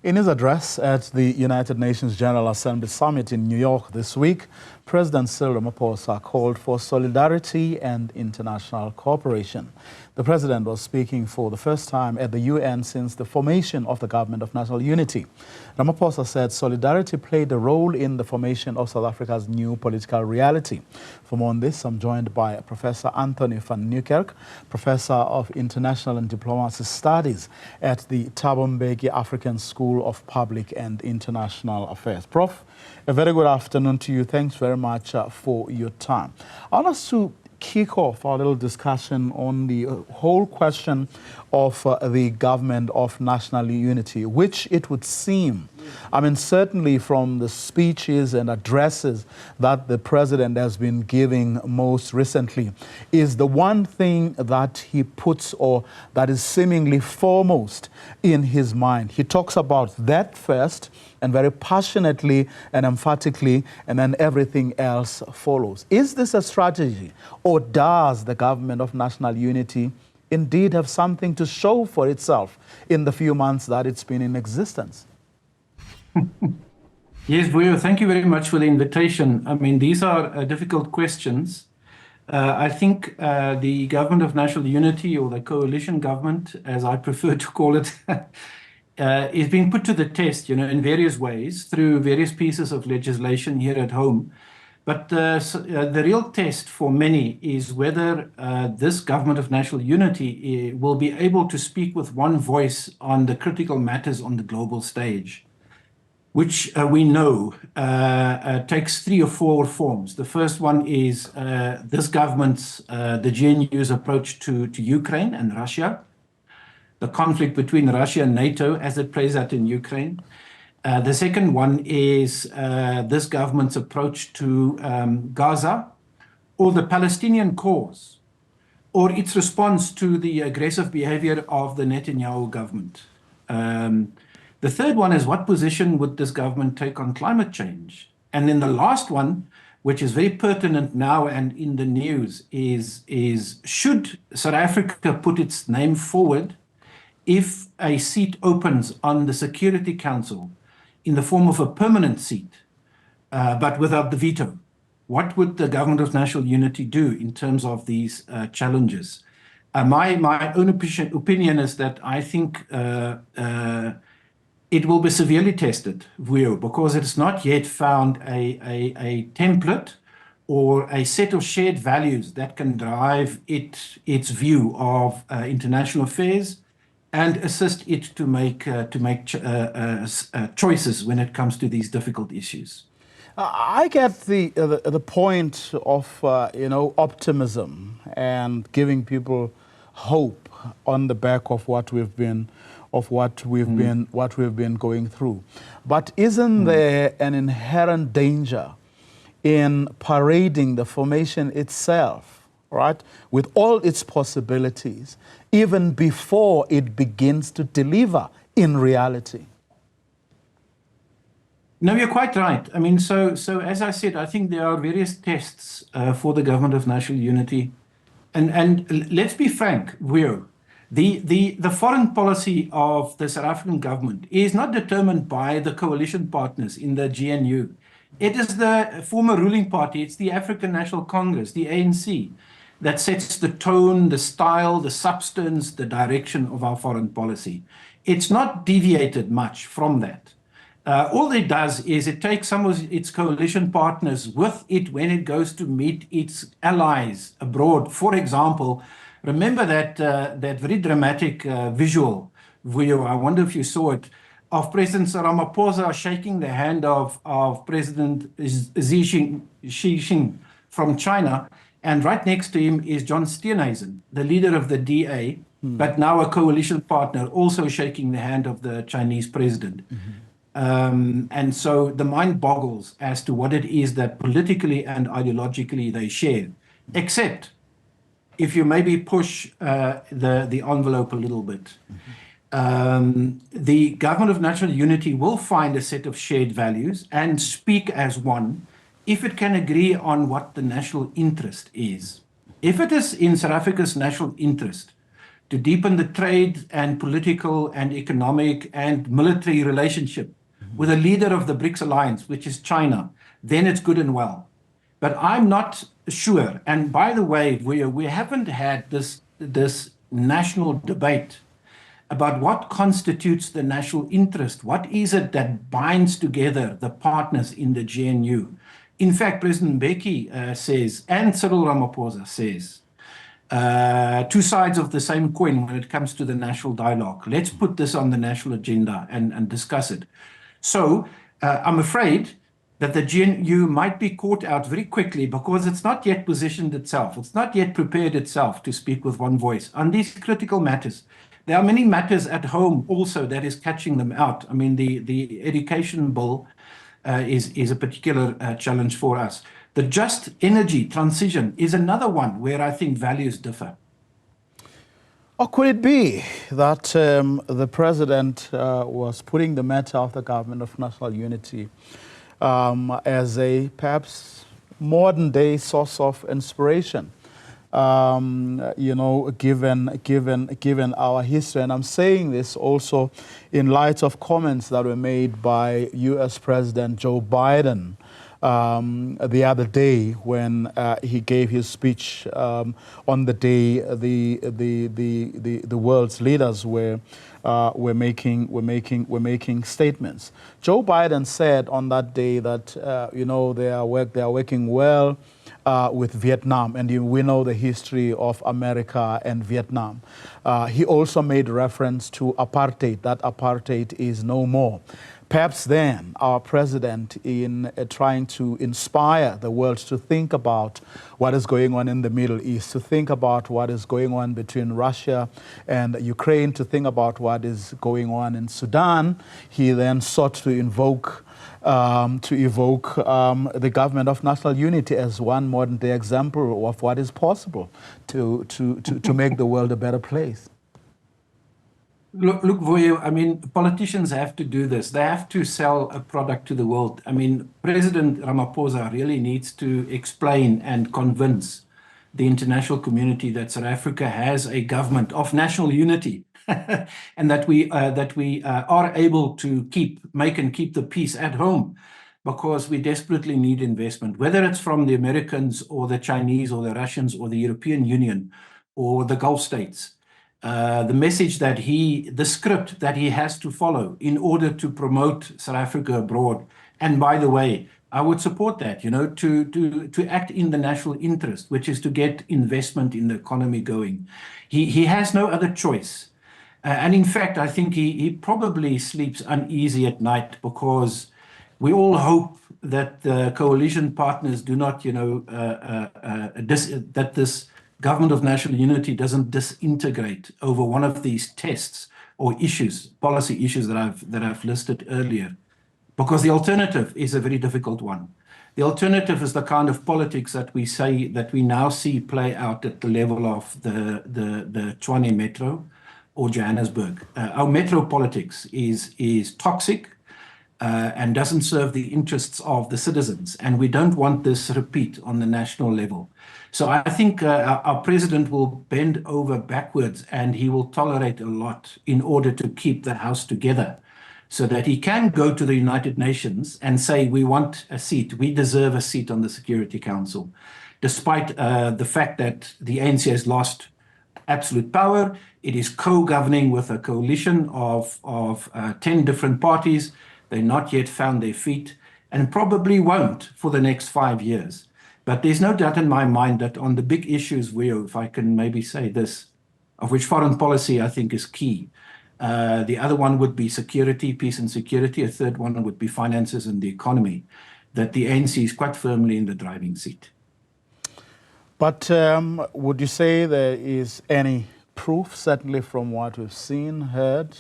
In his address at the United Nations General Assembly Summit in New York this week, President Cyril Ramaphosa called for solidarity and international cooperation. The president was speaking for the first time at the UN since the formation of the Government of National Unity. Ramaphosa said solidarity played a role in the formation of South Africa's new political reality. For more on this, I'm joined by Professor Anthony van Nieuwkerk, Professor of International and Diplomacy Studies at the Thabo Mbeki African School of Public and International Affairs. Prof, a very good afternoon to you. Thanks very much for your time. I want us to kick off our little discussion on the whole question of the Government of National Unity, which it would seem, I mean, certainly from the speeches and addresses that the president has been giving most recently, is the one thing that he puts, or that is seemingly foremost in his mind. He talks about that first, and very passionately and emphatically, and then everything else follows. Is this a strategy, or does the Government of National Unity indeed have something to show for itself in the few months that it's been in existence? Yes, Vuyo, thank you very much for the invitation. I mean, these are difficult questions. I think the Government of National Unity, or the coalition government, as I prefer to call it, is being put to the test, in various ways through various pieces of legislation here at home. But the real test for many is whether this Government of National Unity will be able to speak with one voice on the critical matters on the global stage, which we know takes 3 or 4 forms. The first one is this government's, the GNU's approach to Ukraine and Russia, the conflict between Russia and NATO as it plays out in Ukraine. The second one is this government's approach to Gaza, or the Palestinian cause, or its response to the aggressive behavior of the Netanyahu government. The third one is, what position would this government take on climate change? And then the last one, which is very pertinent now and in the news, is should South Africa put its name forward if a seat opens on the Security Council in the form of a permanent seat, but without the veto? What would the Government of National Unity do in terms of these challenges? My own opinion is that I think it will be severely tested, because it's not yet found a template or a set of shared values that can drive its view of international affairs and assist it to make choices when it comes to these difficult issues. I get the point of optimism and giving people hope on the back of what we've been going through. But isn't there an inherent danger in parading the formation itself, right, with all its possibilities, even before it begins to deliver in reality? No, you're quite right. I mean, so as I said, I think there are various tests for the Government of National Unity. And let's be frank, the foreign policy of the South African government is not determined by the coalition partners in the GNU. It is the former ruling party, it's the African National Congress, the ANC, that sets the tone, the style, the substance, the direction of our foreign policy. It's not deviated much from that. All it does is it takes some of its coalition partners with it when it goes to meet its allies abroad. For example, remember that very dramatic visual, Vuyo, I wonder if you saw it, of President Ramaphosa shaking the hand of President Xi Jinping from China, and right next to him is John Steenhuisen, the leader of the DA, but now a coalition partner, also shaking the hand of the Chinese president. And so the mind boggles as to what it is that politically and ideologically they share, except if you maybe push the envelope a little bit. The Government of National Unity will find a set of shared values and speak as one if it can agree on what the national interest is. If it is in South Africa's national interest to deepen the trade and political and economic and military relationship with a leader of the BRICS alliance, which is China, then it's good and well. But I'm not sure. And by the way, we haven't had this national debate about what constitutes the national interest. What is it that binds together the partners in the GNU? In fact, President Mbeki says, and Cyril Ramaphosa says, two sides of the same coin when it comes to the national dialogue. Let's put this on the national agenda and discuss it. So I'm afraid that the GNU might be caught out very quickly because it's not yet positioned itself. It's not yet prepared itself to speak with one voice on these critical matters. There are many matters at home also that is catching them out. I mean, the education bill is a particular challenge for us. The just energy transition is another one where I think values differ. Or could it be that the president was putting the matter of the government of national unity as a perhaps modern day source of inspiration, you know, given our history? And I'm saying this also in light of comments that were made by U.S. President Joe Biden the other day when he gave his speech on the day the world's leaders were making statements. Joe Biden said on that day that you know they are working well with Vietnam, and we know the history of America and Vietnam. He also made reference to apartheid. That apartheid is no more. Perhaps then our president, in trying to inspire the world to think about what is going on in the Middle East, to think about what is going on between Russia and Ukraine, to think about what is going on in Sudan, he then sought to evoke the government of national unity as one modern day example of what is possible to make the world a better place. Look, Voye, I mean, politicians have to do this. They have to sell a product to the world. I mean, President Ramaphosa really needs to explain and convince the international community that South Africa has a government of national unity and that we are able to make and keep the peace at home, because we desperately need investment, whether it's from the Americans or the Chinese or the Russians or the European Union or the Gulf states. The message that the script that he has to follow in order to promote South Africa abroad. And by the way, I would support that, you know, to act in the national interest, which is to get investment in the economy going. He has no other choice. And in fact, I think he probably sleeps uneasy at night because we all hope that the coalition partners do not, you know, that this government of national unity doesn't disintegrate over one of these tests or issues, policy issues that I've listed earlier, because the alternative is a very difficult one. The alternative is the kind of politics that we now see play out at the level of the Tshwane Metro or Johannesburg. Our metro politics is toxic and doesn't serve the interests of the citizens, and we don't want this repeat on the national level. So I think our president will bend over backwards and he will tolerate a lot in order to keep the House together so that he can go to the United Nations and say, we want a seat, we deserve a seat on the Security Council, despite the fact that the ANC has lost absolute power. It is co-governing with a coalition of 10 different parties. They've not yet found their feet and probably won't for the next 5 years. But there's no doubt in my mind that on the big issues, if I can maybe say this, of which foreign policy I think is key. The other one would be security, peace and security. A third one would be finances and the economy, that the ANC is quite firmly in the driving seat. But would you say there is any proof, certainly from what we've seen, heard,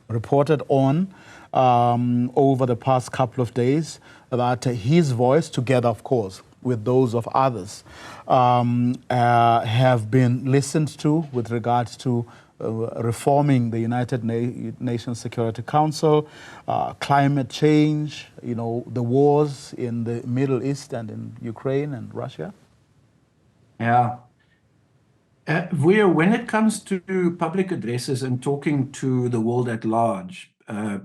reported on over the past couple of days, that his voice, together, of course, with those of others, have been listened to with regards to reforming the United Nations Security Council, climate change, you know, the wars in the Middle East and in Ukraine and Russia? Yeah. When it comes to public addresses and talking to the world at large,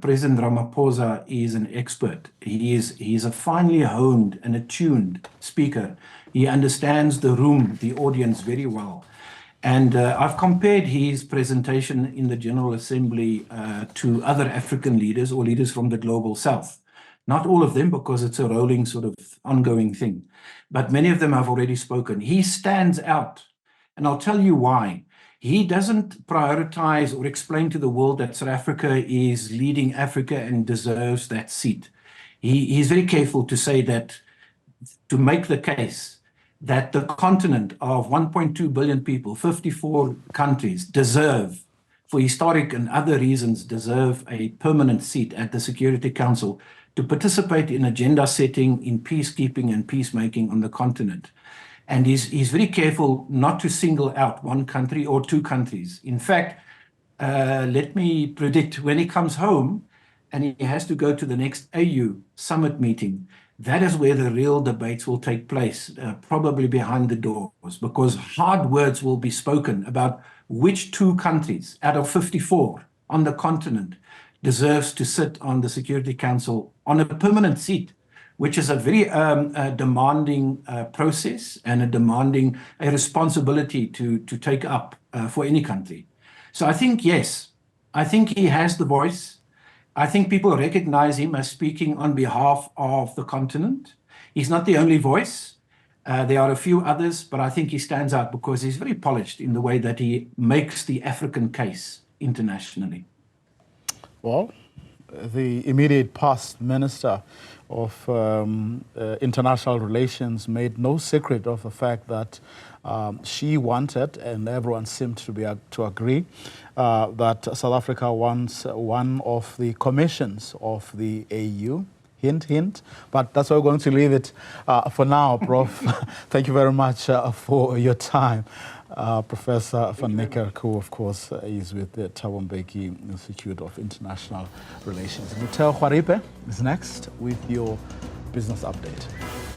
President Ramaphosa is an expert. He's a finely honed and attuned speaker. He understands the room, the audience very well. And I've compared his presentation in the General Assembly to other African leaders or leaders from the Global South. Not all of them, because it's a rolling sort of ongoing thing, but many of them have already spoken. He stands out, and I'll tell you why. He doesn't prioritize or explain to the world that South Africa is leading Africa and deserves that seat. He's very careful to say that, to make the case that the continent of 1.2 billion people, 54 countries, deserve, for historic and other reasons, deserve a permanent seat at the Security Council to participate in agenda setting, in peacekeeping and peacemaking on the continent. And he's very careful not to single out one country or two countries. In fact, let me predict, when he comes home and he has to go to the next AU summit meeting, that is where the real debates will take place, probably behind the doors, because hard words will be spoken about which two countries out of 54 on the continent deserves to sit on the Security Council on a permanent seat, which is a very demanding process and a responsibility to take up for any country. So I think, yes, I think he has the voice. I think people recognize him as speaking on behalf of the continent. He's not the only voice. There are a few others, but I think he stands out because he's very polished in the way that he makes the African case internationally. Well, the immediate past Minister of International Relations made no secret of the fact that she wanted, and everyone seemed to agree, that South Africa wants one of the commissions of the AU. Hint, hint. But that's where we're going to leave it for now, Prof. Thank you very much for your time. Professor van Nieuwkerk, who of course is with the Thabo Mbeki Institute of International Relations. Mutel Khwaripe is next with your business update.